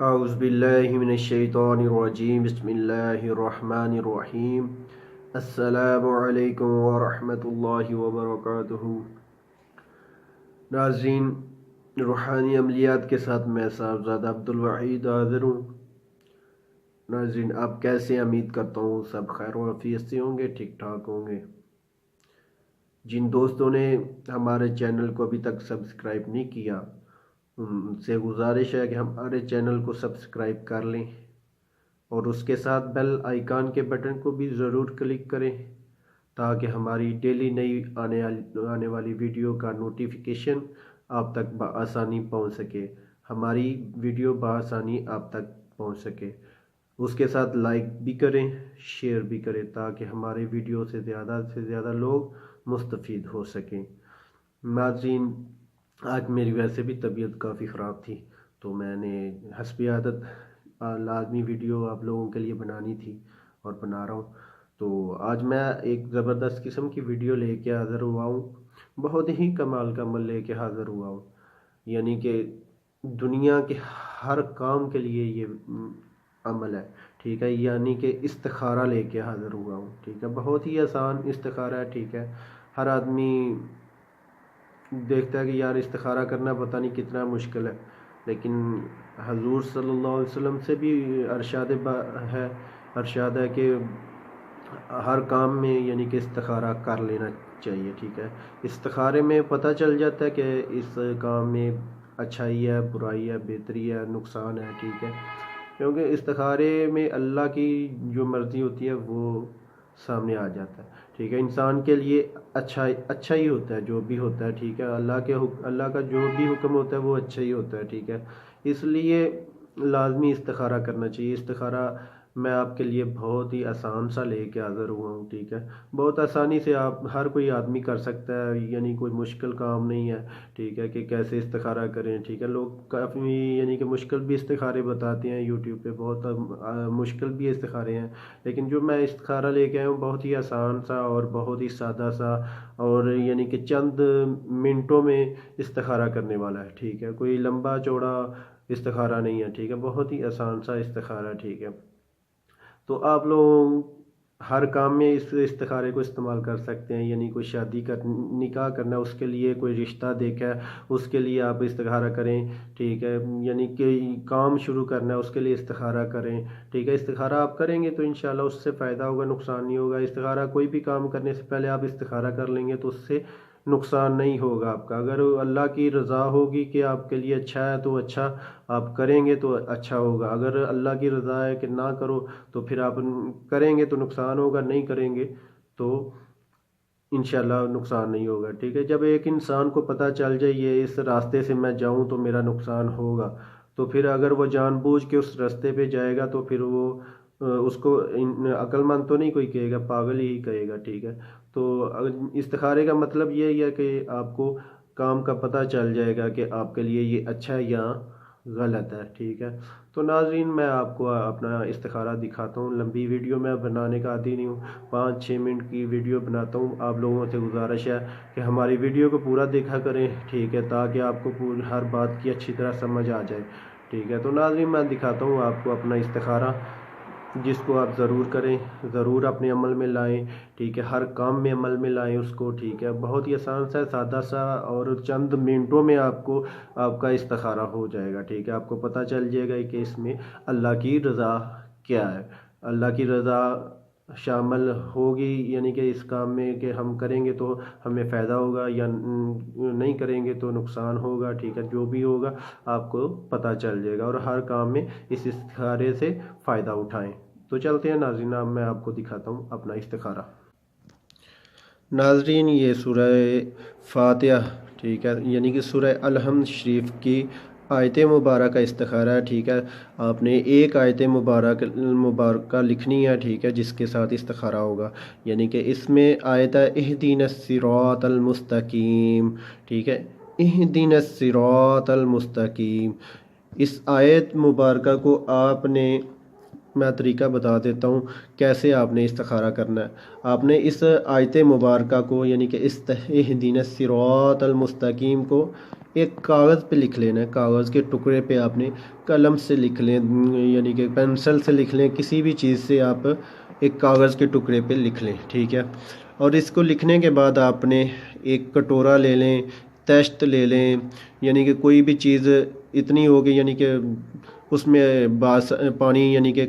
اعوذ باللہ من الشیطان الرجیم بسم اللہ الرحمن الرحیم السلام علیکم ورحمۃ اللہ وبرکاتہ۔ ناظرین، روحانی عملیات کے ساتھ میں صاحبزادہ عبدالوحید حاضر ہوں۔ ناظرین، آپ کیسے؟ امید کرتا ہوں سب خیر و عافیت سے ہوں گے، ٹھیک ٹھاک ہوں گے۔ جن دوستوں نے ہمارے چینل کو ابھی تک سبسکرائب نہیں کیا، ان سے گزارش ہے کہ ہمارے چینل کو سبسکرائب کر لیں اور اس کے ساتھ بیل آئیکن کے بٹن کو بھی ضرور کلک کریں تاکہ ہماری ڈیلی نئی آنے والی ویڈیو کا نوٹیفیکیشن آپ تک بآسانی پہنچ سکے، ہماری ویڈیو بآسانی آپ تک پہنچ سکے۔ اس کے ساتھ لائک بھی کریں، شیئر بھی کریں تاکہ ہمارے ویڈیو سے زیادہ لوگ مستفید ہو سکیں۔ ناظرین، آج میری ویسے بھی طبیعت کافی خراب تھی تو میں نے حسب عادت لازمی ویڈیو آپ لوگوں کے لیے بنانی تھی اور بنا رہا ہوں۔ تو آج میں ایک زبردست قسم کی ویڈیو لے کے حاضر ہوا ہوں، بہت ہی کمال کا عمل لے کے حاضر ہوا ہوں، یعنی کہ دنیا کے ہر کام کے لیے یہ عمل ہے، ٹھیک ہے، یعنی کہ استخارہ لے کے حاضر ہوا ہوں، ٹھیک ہے۔ بہت ہی آسان استخارہ ہے، ٹھیک ہے۔ ہر آدمی دیکھتا ہے کہ یار استخارہ کرنا پتہ نہیں کتنا مشکل ہے، لیکن حضور صلی اللہ علیہ وسلم سے بھی ارشاد ہے کہ ہر کام میں یعنی کہ استخارہ کر لینا چاہیے، ٹھیک ہے۔ استخارے میں پتہ چل جاتا ہے کہ اس کام میں اچھائی ہے، برائی ہے، بہتری ہے، نقصان ہے، ٹھیک ہے، کیونکہ استخارے میں اللہ کی جو مرضی ہوتی ہے وہ سامنے آ جاتا ہے، ٹھیک ہے۔ انسان کے لیے اچھا ہی ہوتا ہے جو بھی ہوتا ہے، ٹھیک ہے۔ اللہ کا جو بھی حکم ہوتا ہے وہ اچھا ہی ہوتا ہے، ٹھیک ہے۔ اس لیے لازمی استخارہ کرنا چاہیے۔ استخارہ میں آپ کے لیے بہت ہی آسان سا لے کے حاضر ہوا ہوں، ٹھیک ہے۔ بہت آسانی سے ہر کوئی آدمی کر سکتا ہے، یعنی کوئی مشکل کام نہیں ہے، ٹھیک ہے، کہ کیسے استخارہ کریں، ٹھیک ہے۔ لوگ کافی یعنی کہ مشکل بھی استخارے بتاتے ہیں یوٹیوب پہ، بہت مشکل بھی استخارے ہیں، لیکن جو میں استخارہ لے کے آیا ہوں بہت ہی آسان سا اور بہت ہی سادہ سا، اور یعنی کہ چند منٹوں میں استخارہ کرنے والا ہے، ٹھیک ہے۔ کوئی لمبا چوڑا استخارہ نہیں ہے، ٹھیک ہے، بہت ہی آسان سا استخارہ، ٹھیک ہے۔ تو آپ لوگ ہر کام میں اس استخارے کو استعمال کر سکتے ہیں، یعنی کوئی نکاح کرنا ہے، اس کے لیے کوئی رشتہ دیکھا ہے، اس کے لیے آپ استخارہ کریں، ٹھیک ہے۔ یعنی کہ کام شروع کرنا ہے، اس کے لیے استخارہ کریں، ٹھیک ہے۔ استخارہ آپ کریں گے تو انشاءاللہ اس سے فائدہ ہوگا، نقصان نہیں ہوگا۔ استخارہ کوئی بھی کام کرنے سے پہلے آپ استخارہ کر لیں گے تو اس سے نقصان نہیں ہوگا آپ کا۔ اگر اللہ کی رضا ہوگی کہ آپ کے لیے اچھا ہے تو اچھا آپ کریں گے تو اچھا ہوگا، اگر اللہ کی رضا ہے کہ نہ کرو تو پھر آپ کریں گے تو نقصان ہوگا، نہیں کریں گے تو انشاءاللہ نقصان نہیں ہوگا، ٹھیک ہے۔ جب ایک انسان کو پتہ چل جائے یہ اس راستے سے میں جاؤں تو میرا نقصان ہوگا، تو پھر اگر وہ جان بوجھ کے اس راستے پہ جائے گا تو پھر وہ اس کو عقل مند تو نہیں کوئی کہے گا، پاگل ہی کہے گا، ٹھیک ہے۔ تو استخارے کا مطلب یہی ہے کہ آپ کو کام کا پتہ چل جائے گا کہ آپ کے لیے یہ اچھا ہے یا غلط ہے، ٹھیک ہے۔ تو ناظرین، میں آپ کو اپنا استخارہ دکھاتا ہوں۔ لمبی ویڈیو میں بنانے کا عادی نہیں ہوں، 5-6 منٹ کی ویڈیو بناتا ہوں۔ آپ لوگوں سے گزارش ہے کہ ہماری ویڈیو کو پورا دیکھا کریں، ٹھیک ہے، تاکہ آپ کو ہر بات کی اچھی طرح سمجھ آ جائے، ٹھیک ہے۔ تو ناظرین، میں دکھاتا ہوں آپ کو اپنا استخارہ، جس کو آپ ضرور کریں، ضرور اپنے عمل میں لائیں، ٹھیک ہے۔ ہر کام میں عمل میں لائیں اس کو، ٹھیک ہے۔ بہت ہی آسان سا، سادہ سا، اور چند منٹوں میں آپ کا استخارہ ہو جائے گا، ٹھیک ہے۔ آپ کو پتہ چل جائے گا کہ اس میں اللہ کی رضا کیا ہے، اللہ کی رضا شامل ہوگی، یعنی کہ اس کام میں کہ ہم کریں گے تو ہمیں فائدہ ہوگا یا نہیں کریں گے تو نقصان ہوگا، ٹھیک ہے۔ جو بھی ہوگا آپ کو پتہ چل جائے گا، اور ہر کام میں اس استخارے سے فائدہ اٹھائیں۔ تو چلتے ہیں ناظرین، اب میں آپ کو دکھاتا ہوں اپنا استخارہ۔ ناظرین، یہ سورہ فاتحہ، ٹھیک ہے، یعنی کہ سورہ الحمد شریف کی آیت مبارکہ استخارہ ہے، ٹھیک ہے۔ آپ نے ایک آیت مبارکہ لکھنی ہے، ٹھیک ہے، جس کے ساتھ استخارہ ہوگا، یعنی کہ اس میں آیت ہے اہدنا الصراط المستقیم، ٹھیک ہے، اہدنا الصراط المستقیم۔ اس آیت مبارکہ کو آپ نے، میں طریقہ بتا دیتا ہوں کیسے آپ نے استخارہ کرنا ہے۔ آپ نے اس آیت مبارکہ کو، یعنی کہ اہدنا الصراط المستقیم کو ایک کاغذ پہ لکھ لینا ہے، کاغذ کے ٹکڑے پہ آپ نے قلم سے لکھ لیں، یعنی کہ پینسل سے لکھ لیں، کسی بھی چیز سے آپ ایک کاغذ کے ٹکڑے پہ لکھ لیں، ٹھیک ہے۔ اور اس کو لکھنے کے بعد آپ نے ایک کٹورا لے لیں، تشت لے لیں، یعنی کہ کوئی بھی چیز اتنی ہوگی یعنی کہ اس میں پانی یعنی کہ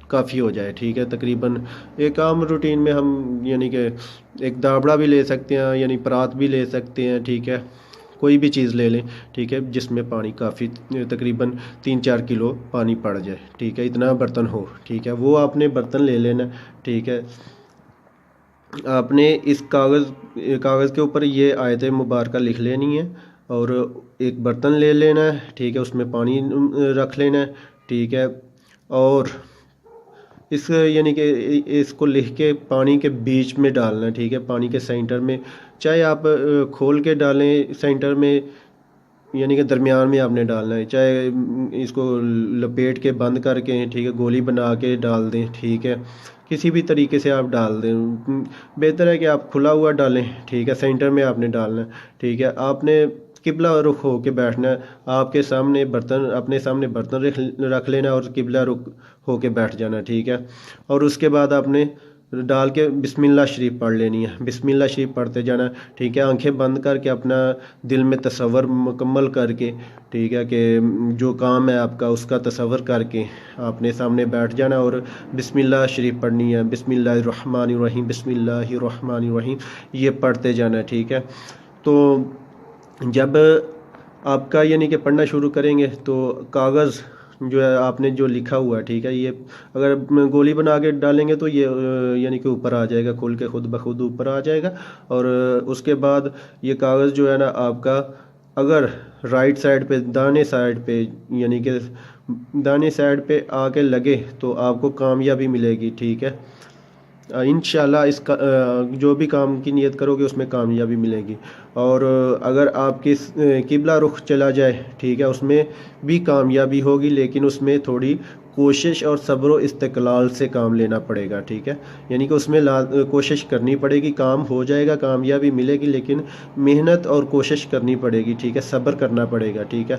کافی ہو جائے، ٹھیک ہے۔ تقریباً ایک عام روٹین میں ہم یعنی کہ ایک دابڑا بھی لے سکتے ہیں، یعنی پرات بھی لے سکتے ہیں، ٹھیک ہے۔ کوئی بھی چیز لے لیں، ٹھیک ہے، جس میں پانی کافی تقریباً 3-4 کلو پانی پڑ جائے، ٹھیک ہے، اتنا برتن ہو، ٹھیک ہے۔ وہ آپ نے برتن لے لینا، ٹھیک ہے۔ آپ نے اس کاغذ کے اوپر یہ آیت مبارکہ لکھ لینی ہے اور ایک برتن لے لینا ہے، ٹھیک ہے، اس میں پانی رکھ لینا ہے، ٹھیک ہے۔ اور اس یعنی کہ اس کو لکھ کے پانی کے بیچ میں ڈالنا ہے، ٹھیک ہے، پانی کے سینٹر میں، چاہے آپ کھول کے ڈالیں سینٹر میں، یعنی کہ درمیان میں آپ نے ڈالنا ہے، چاہے اس کو لپیٹ کے بند کر کے، ٹھیک ہے، گولی بنا کے ڈال دیں، ٹھیک ہے، کسی بھی طریقے سے آپ ڈال دیں، بہتر ہے کہ آپ کھلا ہوا ڈالیں، ٹھیک ہے۔ سینٹر میں آپ نے ڈالنا ہے، ٹھیک ہے۔ آپ نے قبلہ رخ ہو کے بیٹھنا ہے، آپ کے سامنے برتن، اپنے سامنے برتن رکھ لینا اور قبلہ رخ ہو کے بیٹھ جانا، ٹھیک ہے۔ اور اس کے بعد آپ نے ڈال کے بسم اللہ شریف پڑھ لینی ہے، بسم اللہ شریف پڑھتے جانا، ٹھیک ہے۔ آنکھیں بند کر کے اپنا دل میں تصور مکمل کر کے، ٹھیک ہے، کہ جو کام ہے آپ کا اس کا تصور کر کے آپ نے سامنے بیٹھ جانا اور بسم اللہ شریف پڑھنی ہے، بسم اللہ الرحمن الرحیم، بسم اللہ الرحمن الرحیم، یہ پڑھتے جانا ہے، ٹھیک ہے۔ تو جب آپ کا یعنی کہ پڑھنا شروع کریں گے تو کاغذ جو ہے آپ نے جو لکھا ہوا ہے، ٹھیک ہے، یہ اگر گولی بنا کے ڈالیں گے تو یہ یعنی کہ اوپر آ جائے گا، کھل کے خود بخود اوپر آ جائے گا۔ اور اس کے بعد یہ کاغذ جو ہے نا آپ کا، اگر رائٹ سائڈ پہ، دانے سائڈ پہ، یعنی کہ دانے سائڈ پہ آ کے لگے تو آپ کو کامیابی ملے گی، ٹھیک ہے۔ انشاءاللہ اس کا جو بھی کام کی نیت کرو گے اس میں کامیابی ملے گی۔ اور اگر آپ کی قبلہ رخ چلا جائے، ٹھیک ہے، اس میں بھی کامیابی ہوگی، لیکن اس میں تھوڑی کوشش اور صبر و استقلال سے کام لینا پڑے گا، ٹھیک ہے۔ یعنی کہ اس میں کوشش کرنی پڑے گی، کام ہو جائے گا، کامیابی ملے گی، لیکن محنت اور کوشش کرنی پڑے گی، ٹھیک ہے، صبر کرنا پڑے گا، ٹھیک ہے۔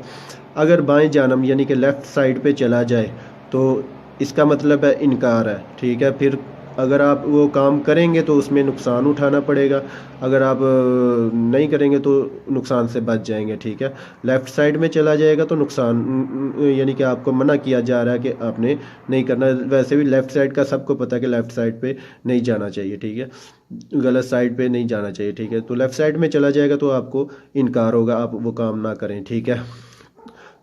اگر بائیں جانب یعنی کہ لیفٹ سائڈ پہ چلا جائے تو اس کا مطلب ہے انکار ہے، ٹھیک ہے۔ پھر اگر آپ وہ کام کریں گے تو اس میں نقصان اٹھانا پڑے گا، اگر آپ نہیں کریں گے تو نقصان سے بچ جائیں گے، ٹھیک ہے۔ لیفٹ سائڈ میں چلا جائے گا تو نقصان یعنی کہ آپ کو منع کیا جا رہا ہے کہ آپ نے نہیں کرنا، ویسے بھی لیفٹ سائڈ کا سب کو پتہ ہے کہ لیفٹ سائڈ پہ نہیں جانا چاہیے، ٹھیک ہے، غلط سائڈ پہ نہیں جانا چاہیے، ٹھیک ہے۔ تو لیفٹ سائڈ میں چلا جائے گا تو آپ کو انکار ہوگا، آپ وہ کام نہ کریں، ٹھیک ہے۔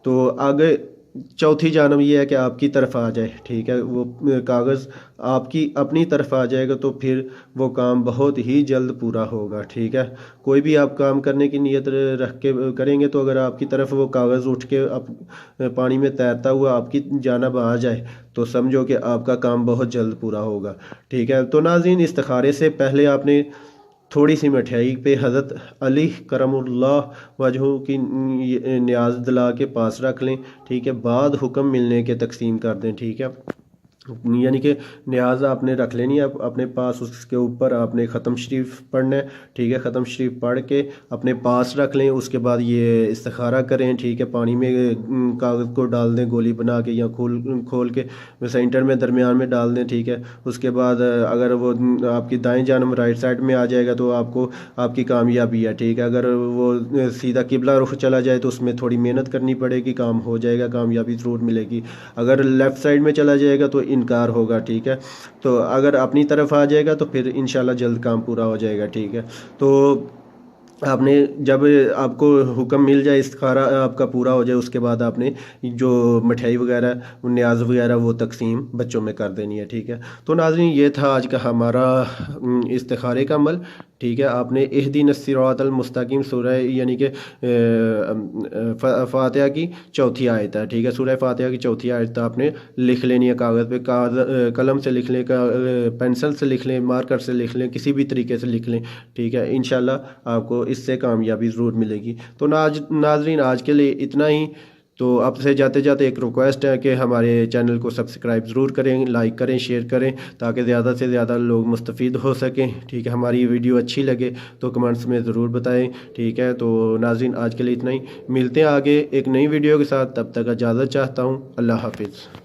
تو آگے چوتھی جانب یہ ہے کہ آپ کی طرف آ جائے، ٹھیک ہے، وہ کاغذ آپ کی اپنی طرف آ جائے گا تو پھر وہ کام بہت ہی جلد پورا ہوگا، ٹھیک ہے۔ کوئی بھی آپ کام کرنے کی نیت رکھ کے کریں گے تو اگر آپ کی طرف وہ کاغذ اٹھ کے پانی میں تیرتا ہوا آپ کی جانب آ جائے تو سمجھو کہ آپ کا کام بہت جلد پورا ہوگا، ٹھیک ہے۔ تو ناظرین، استخارے سے پہلے آپ نے تھوڑی سی مٹھائی پہ حضرت علی کرم اللہ وجہہ کی نیاز دلا کے پاس رکھ لیں، ٹھیک ہے، بعد حکم ملنے کے تقسیم کر دیں، ٹھیک ہے۔ یعنی کہ نیاز آپ نے رکھ لینی ہے اپنے پاس، اس کے اوپر آپ نے ختم شریف پڑھنا ہے، ٹھیک ہے، ختم شریف پڑھ کے اپنے پاس رکھ لیں، اس کے بعد یہ استخارہ کریں، ٹھیک ہے، پانی میں کاغذ کو ڈال دیں گولی بنا کے یا کھول کے سینٹر میں درمیان میں ڈال دیں، ٹھیک ہے۔ اس کے بعد اگر وہ آپ کی دائیں جانب رائٹ سائڈ میں آ جائے گا تو آپ کی کامیابی ہے، ٹھیک ہے۔ اگر وہ سیدھا قبلہ رخ چلا جائے تو اس میں تھوڑی محنت کرنی پڑے گی، کام ہو جائے گا، کامیابی ضرور ملے گی۔ اگر لیفٹ سائڈ میں چلا جائے گا تو انکار ہوگا، ٹھیک ہے۔ تو اگر اپنی طرف آ جائے گا تو پھر انشاءاللہ جلد کام پورا ہو جائے گا، ٹھیک ہے۔ تو آپ نے جب آپ کو حکم مل جائے، استخارہ آپ کا پورا ہو جائے، اس کے بعد آپ نے جو مٹھائی وغیرہ، نیاز وغیرہ وہ تقسیم بچوں میں کر دینی ہے، ٹھیک ہے۔ تو ناظرین، یہ تھا آج کا ہمارا استخارے کا عمل، ٹھیک ہے۔ آپ نے اہدنا الصراط المستقیم سورہ یعنی کہ فاتحہ کی چوتھی آیت ہے، ٹھیک ہے، سورہ فاتحہ کی چوتھی آیت آپ نے لکھ لینی ہے کاغذ پہ، قلم سے لکھ لیں، پینسل سے لکھ لیں، مارکر سے لکھ لیں، کسی بھی طریقے سے لکھ لیں، ٹھیک ہے۔ انشاءاللہ آپ کو اس سے کامیابی ضرور ملے گی۔ تو ناظرین، آج کے لیے اتنا ہی، تو اب سے جاتے جاتے ایک ریکویسٹ ہے کہ ہمارے چینل کو سبسکرائب ضرور کریں، لائک کریں، شیئر کریں، تاکہ زیادہ سے زیادہ لوگ مستفید ہو سکیں، ٹھیک ہے۔ ہماری ویڈیو اچھی لگے تو کمنٹس میں ضرور بتائیں، ٹھیک ہے۔ تو ناظرین آج کے لیے اتنا ہی، ملتے ہیں آگے ایک نئی ویڈیو کے ساتھ، تب تک اجازت چاہتا ہوں، اللہ حافظ۔